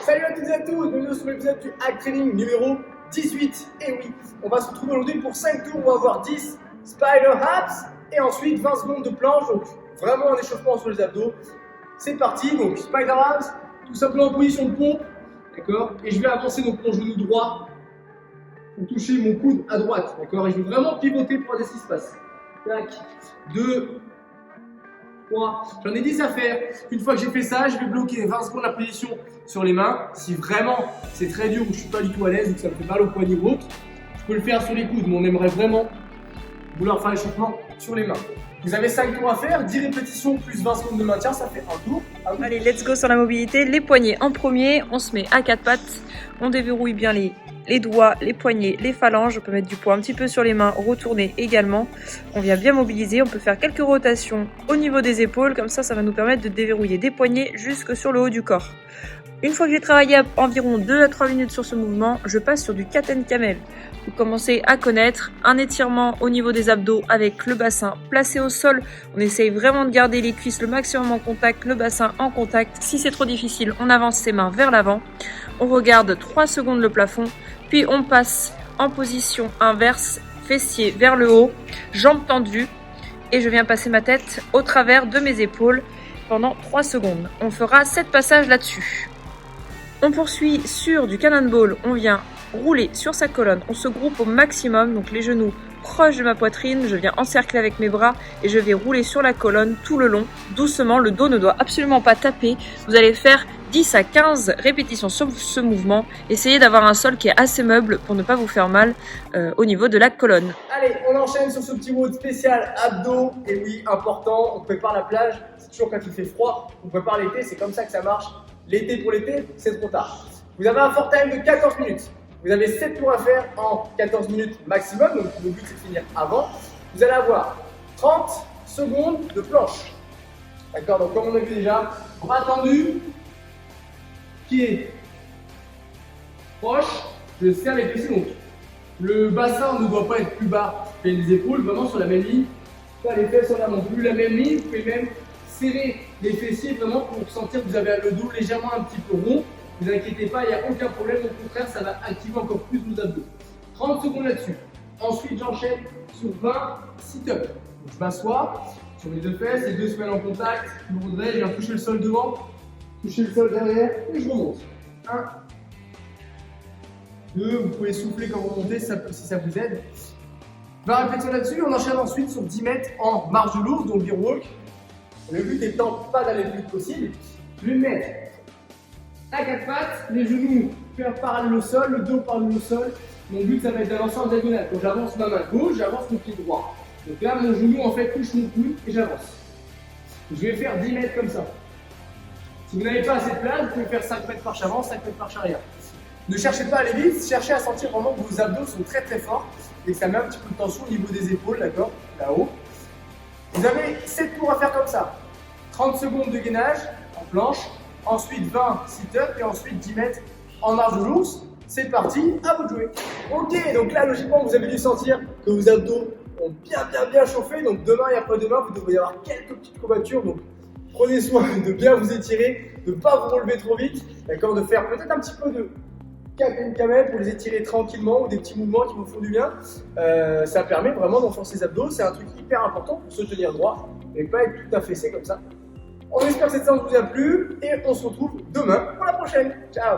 Salut à toutes et à tous, bienvenue sur l'épisode du Hack Training numéro 18. Et oui, on va se retrouver aujourd'hui pour 5 tours, on va avoir 10 Spider Abs et ensuite 20 secondes de planche, donc vraiment un échauffement sur les abdos. C'est parti, donc Spider Abs, tout simplement en position de pompe, d'accord. Et je vais avancer donc mon genou droit pour toucher mon coude à droite, d'accord. Et je vais vraiment pivoter pour regarder ce qui se passe. Tac, 2, 3, j'en ai 10 à faire. Une fois que j'ai fait ça, je vais bloquer 20 secondes la position sur les mains. Si vraiment c'est très dur ou je suis pas du tout à l'aise ou que ça me fait mal au poignet ou autre, je peux le faire sur les coudes, mais on aimerait vraiment vouloir faire l'échauffement sur les mains. Vous avez 5 tours à faire, 10 répétitions plus 20 secondes de maintien, ça fait un tour. Allez, let's go sur la mobilité. Les poignets en premier, on se met à 4 pattes, on déverrouille bien les doigts, les poignets, les phalanges. On peut mettre du poids un petit peu sur les mains, retourner également. On vient bien mobiliser, on peut faire quelques rotations au niveau des épaules, comme ça va nous permettre de déverrouiller des poignets jusque sur le haut du corps. Une fois que j'ai travaillé environ 2 à 3 minutes sur ce mouvement, je passe sur du cat and camel. Vous commencez à connaître un étirement au niveau des abdos avec le bassin placé au sol. On essaye vraiment de garder les cuisses le maximum en contact, le bassin en contact. Si c'est trop difficile, on avance ses mains vers l'avant. On regarde 3 secondes le plafond, puis on passe en position inverse, fessier vers le haut, jambes tendues. Et je viens passer ma tête au travers de mes épaules pendant 3 secondes. On fera 7 passages là-dessus. On poursuit sur du cannonball, on vient rouler sur sa colonne, on se groupe au maximum, donc les genoux proches de ma poitrine, je viens encercler avec mes bras et je vais rouler sur la colonne tout le long, doucement, le dos ne doit absolument pas taper. Vous allez faire 10 à 15 répétitions sur ce mouvement, essayez d'avoir un sol qui est assez meuble pour ne pas vous faire mal au niveau de la colonne. Allez, on enchaîne sur ce petit mode spécial abdos, et oui, important, on prépare la plage, c'est toujours quand il fait froid, on prépare l'été, c'est comme ça que ça marche. L'été pour l'été, c'est trop tard. Vous avez un fort time de 14 minutes. Vous avez 7 tours à faire en 14 minutes maximum. Donc le but c'est de finir avant. Vous allez avoir 30 secondes de planche. D'accord, donc comme on a vu déjà, bras tendu, pied proche, je serre les fessiers. Donc le bassin ne doit pas être plus bas que les épaules, vraiment sur la même ligne. Pas les fesses en avant, plus la même ligne, vous pouvez même serrer les fessiers vraiment pour sentir que vous avez le dos légèrement un petit peu rond. Ne vous inquiétez pas, il n'y a aucun problème, au contraire, ça va activer encore plus vos abdos. 30 secondes là-dessus. Ensuite, j'enchaîne sur 20 sit-ups. Je m'assois sur mes 2 fesses, les 2 se mettent en contact, je me redresse, je viens toucher le sol devant, toucher le sol derrière et je remonte. 1, 2, vous pouvez souffler quand vous montez si ça vous aide. 20 répétitions là-dessus, on enchaîne ensuite sur 10 mètres en marche de l'ours, donc beer walk. Le but étant pas d'aller le plus vite possible. Je vais me mettre à 4 pattes, les genoux faire parallèle au sol, le dos parallèle au sol. Mon but ça va être d'avancer en diagonale. Quand j'avance ma main gauche, j'avance mon pied droit. Donc là mon genou en fait touche mon coude et j'avance. Je vais faire 10 mètres comme ça. Si vous n'avez pas assez de place, vous pouvez faire 5 mètres marche avant, 5 mètres marche arrière. Ne cherchez pas à aller vite, cherchez à sentir vraiment que vos abdos sont très très forts et que ça met un petit peu de tension au niveau des épaules, d'accord, là-haut. Vous avez 7 tours à faire comme ça. 30 secondes de gainage en planche, ensuite 20 sit-ups et ensuite 10 mètres en marche de l'ours. C'est parti, à vous de jouer. Ok, donc là logiquement vous avez dû sentir que vos abdos ont bien chauffé. Donc demain et après-demain vous devriez avoir quelques petites courbatures. Donc prenez soin de bien vous étirer, de ne pas vous relever trop vite, d'accord, de faire peut-être un petit peu de camel pour les étirer tranquillement ou des petits mouvements qui vous font du bien. Ça permet vraiment d'enfoncer les abdos. C'est un truc hyper important pour se tenir droit et pas être tout affaissé comme ça. On espère que cette séance vous a plu et on se retrouve demain pour la prochaine. Ciao!